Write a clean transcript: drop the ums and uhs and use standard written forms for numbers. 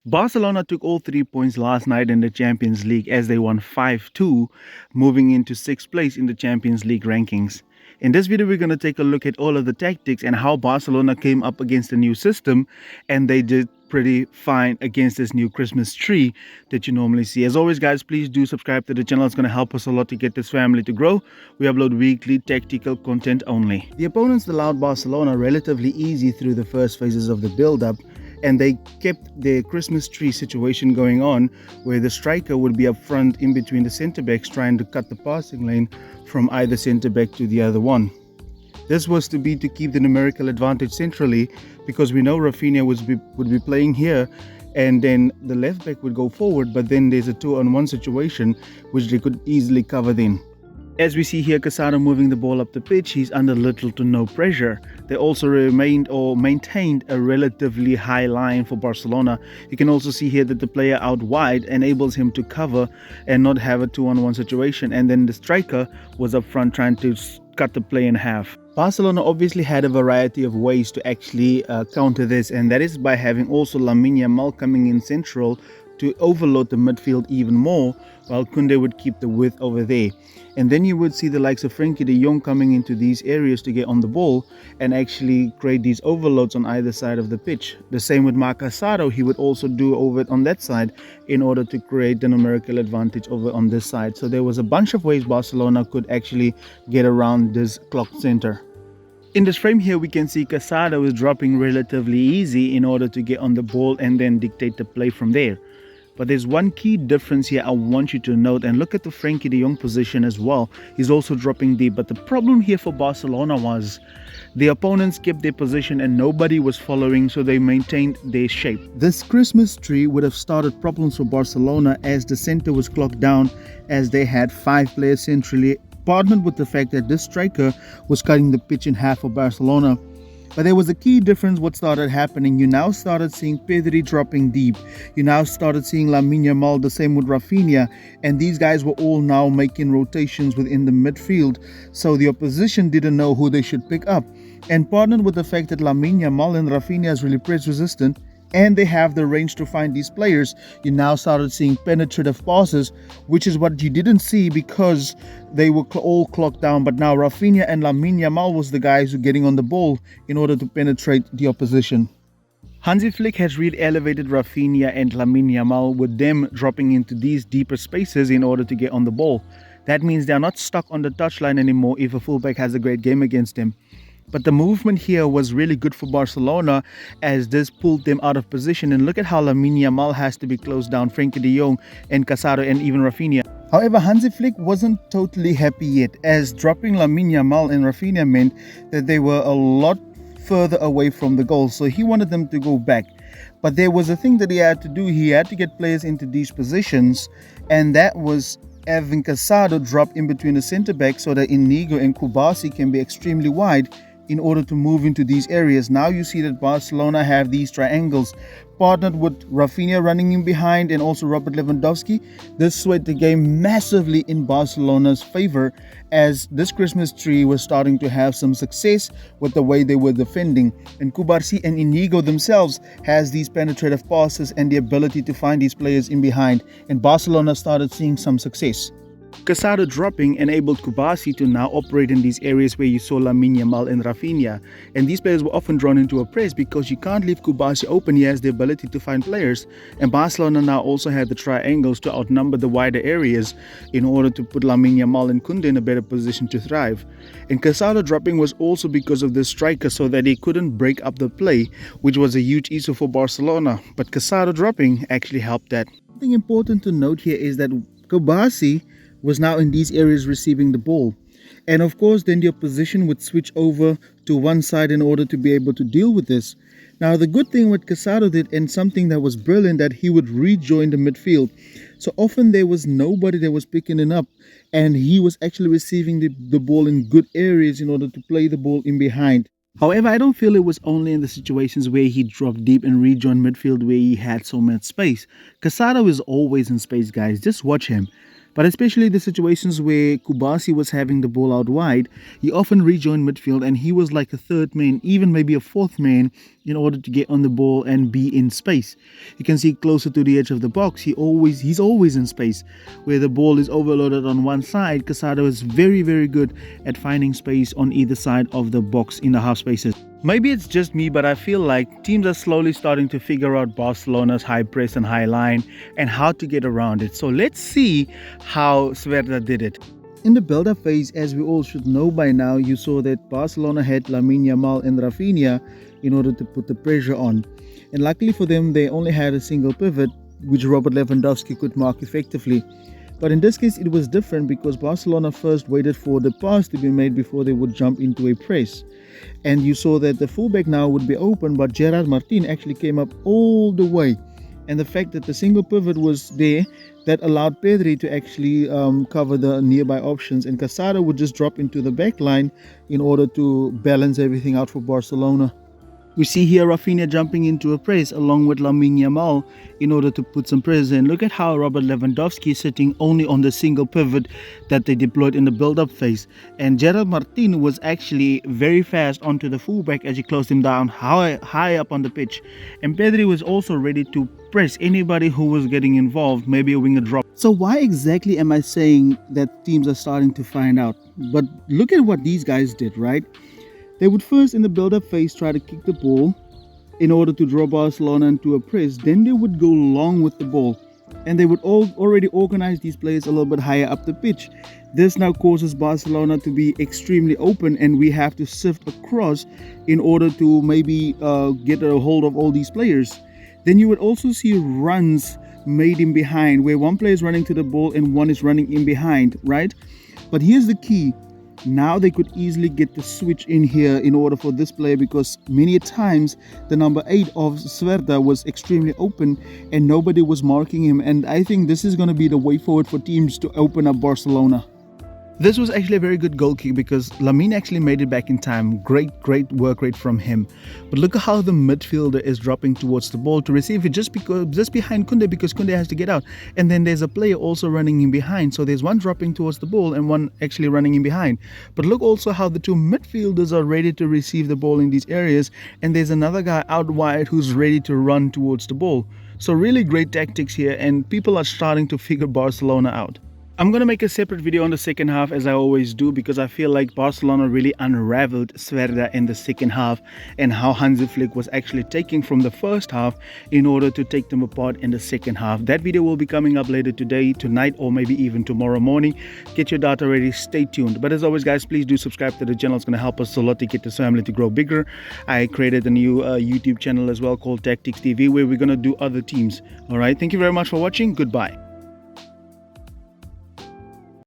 Barcelona took all 3 points last night in the Champions League as they won 5-2, moving into 6th place in the Champions League rankings. In this video, we're going to take a look at all of the tactics and how Barcelona came up against the new system, and they did pretty fine against this new Christmas tree that you normally see. As always, guys, please do subscribe to the channel. It's going to help us a lot to get this family to grow. We upload weekly tactical content only. The opponents allowed Barcelona relatively easy through the first phases of the build-up, and they kept their Christmas tree situation going on, where the striker would be up front in between the centre backs trying to cut the passing lane from either centre back to the other one. This was to keep the numerical advantage centrally, because we know Rafinha would be playing here, and then the left back would go forward, but then there's a 2-on-1 situation which they could easily cover then. As we see here, Casado moving the ball up the pitch, he's under little to no pressure. They also maintained a relatively high line for Barcelona. You can also see here that the player out wide enables him to cover and not have a 2-on-1 situation. And then the striker was up front trying to cut the play in half. Barcelona obviously had a variety of ways to actually counter this, and that is by having also Lamine Yamal coming in central to overload the midfield even more, while Koundé would keep the width over there. And then you would see the likes of Frenkie de Jong coming into these areas to get on the ball and actually create these overloads on either side of the pitch. The same with Marc Casado, he would also do over on that side in order to create the numerical advantage over on this side. So there was a bunch of ways Barcelona could actually get around this clock center. In this frame here, we can see Casado is dropping relatively easy in order to get on the ball and then dictate the play from there. But there's one key difference here I want you to note, and look at the Frenkie de Jong position as well. He's also dropping deep. But the problem here for Barcelona was the opponents kept their position and nobody was following, so they maintained their shape. This Christmas tree would have started problems for Barcelona as the center was clocked down, as they had 5 players centrally, partnered with the fact that this striker was cutting the pitch in half for Barcelona. But there was a key difference what started happening. You now started seeing Pedri dropping deep. You now started seeing Lamine Yamal, the same with Rafinha. And these guys were all now making rotations within the midfield. So the opposition didn't know who they should pick up. And partnered with the fact that Lamine Yamal and Rafinha is really press resistant, and they have the range to find these players, you now started seeing penetrative passes, which is what you didn't see because they were all clocked down. But now Rafinha and Lamine Yamal was the guys who were getting on the ball in order to penetrate the opposition. Hansi Flick has really elevated Rafinha and Lamine Yamal, with them dropping into these deeper spaces in order to get on the ball. That means they're not stuck on the touchline anymore if a fullback has a great game against them. But the movement here was really good for Barcelona, as this pulled them out of position. And look at how Lamine Yamal has to be closed down, Frenkie de Jong and Casado and even Rafinha. However, Hansi Flick wasn't totally happy yet, as dropping Lamine Yamal and Rafinha meant that they were a lot further away from the goal. So he wanted them to go back. But there was a thing that he had to do. He had to get players into these positions, and that was having Casado drop in between the centre backs so that Inigo and Kubasi can be extremely wide in order to move into these areas. Now you see that Barcelona have these triangles, partnered with Rafinha running in behind and also Robert Lewandowski. This swayed the game massively in Barcelona's favor, as this Christmas tree was starting to have some success with the way they were defending. And Kubasi and Inigo themselves has these penetrative passes and the ability to find these players in behind, and Barcelona started seeing some success. Casado dropping enabled Kubasi to now operate in these areas where you saw Lamine Yamal and Rafinha. And these players were often drawn into a press because you can't leave Kubasi open. He has the ability to find players. And Barcelona now also had the triangles to outnumber the wider areas in order to put Lamine Yamal and Koundé in a better position to thrive. And Casado dropping was also because of the striker, so that he couldn't break up the play, which was a huge issue for Barcelona. But Casado dropping actually helped that. Something important to note here is that Kubasi was now in these areas receiving the ball. And of course, then the opposition would switch over to one side in order to be able to deal with this. Now, the good thing what Casado did, and something that was brilliant, that he would rejoin the midfield. So often there was nobody that was picking it up, and he was actually receiving the ball in good areas in order to play the ball in behind. However, I don't feel it was only in the situations where he dropped deep and rejoined midfield where he had so much space. Casado is always in space, guys. Just watch him. But especially the situations where Kubasi was having the ball out wide, he often rejoined midfield and he was like a third man, even maybe a fourth man, in order to get on the ball and be in space. You can see closer to the edge of the box, he's always in space. Where the ball is overloaded on one side, Casado is very, very good at finding space on either side of the box in the half spaces. Maybe it's just me, but I feel like teams are slowly starting to figure out Barcelona's high press and high line and how to get around it. So let's see how Sverda did it. In the build-up phase, as we all should know by now, you saw that Barcelona had Lamine Yamal and Rafinha in order to put the pressure on. And luckily for them, they only had a single pivot, which Robert Lewandowski could mark effectively. But in this case, it was different because Barcelona first waited for the pass to be made before they would jump into a press. And you saw that the fullback now would be open, but Gerard Martin actually came up all the way. And the fact that the single pivot was there, that allowed Pedri to actually cover the nearby options. And Casado would just drop into the back line in order to balance everything out for Barcelona. We see here Rafinha jumping into a press along with Lamine Yamal in order to put some pressure in. Look at how Robert Lewandowski is sitting only on the single pivot that they deployed in the build-up phase. And Gerard Martin was actually very fast onto the fullback as he closed him down high up on the pitch. And Pedri was also ready to press anybody who was getting involved, maybe a winger drop. So why exactly am I saying that teams are starting to find out? But look at what these guys did, right? They would first in the build-up phase try to kick the ball in order to draw Barcelona into a press. Then they would go long with the ball and they would already organize these players a little bit higher up the pitch. This now causes Barcelona to be extremely open and we have to sift across in order to maybe get a hold of all these players. Then you would also see runs made in behind where one player is running to the ball and one is running in behind, right? But here's the key. Now they could easily get the switch in here in order for this player, because many times the number 8 of Sverda was extremely open and nobody was marking him. And I think this is going to be the way forward for teams to open up Barcelona. This was actually a very good goal kick because Lamine actually made it back in time. Great work rate from him. But look at how the midfielder is dropping towards the ball to receive it just behind Koundé, because Koundé has to get out. And then there's a player also running in behind. So there's one dropping towards the ball and one actually running in behind. But look also how the two midfielders are ready to receive the ball in these areas. And there's another guy out wide who's ready to run towards the ball. So really great tactics here, and people are starting to figure Barcelona out. I'm going to make a separate video on the second half, as I always do, because I feel like Barcelona really unraveled Sverda in the second half and how Hansi Flick was actually taking from the first half in order to take them apart in the second half. That video will be coming up later today, tonight, or maybe even tomorrow morning. Get your data ready, stay tuned. But as always, guys, please do subscribe to the channel. It's going to help us a lot to get this family to grow bigger. I created a new YouTube channel as well called Tactics TV, where we're going to do other teams. All right, thank you very much for watching. Goodbye.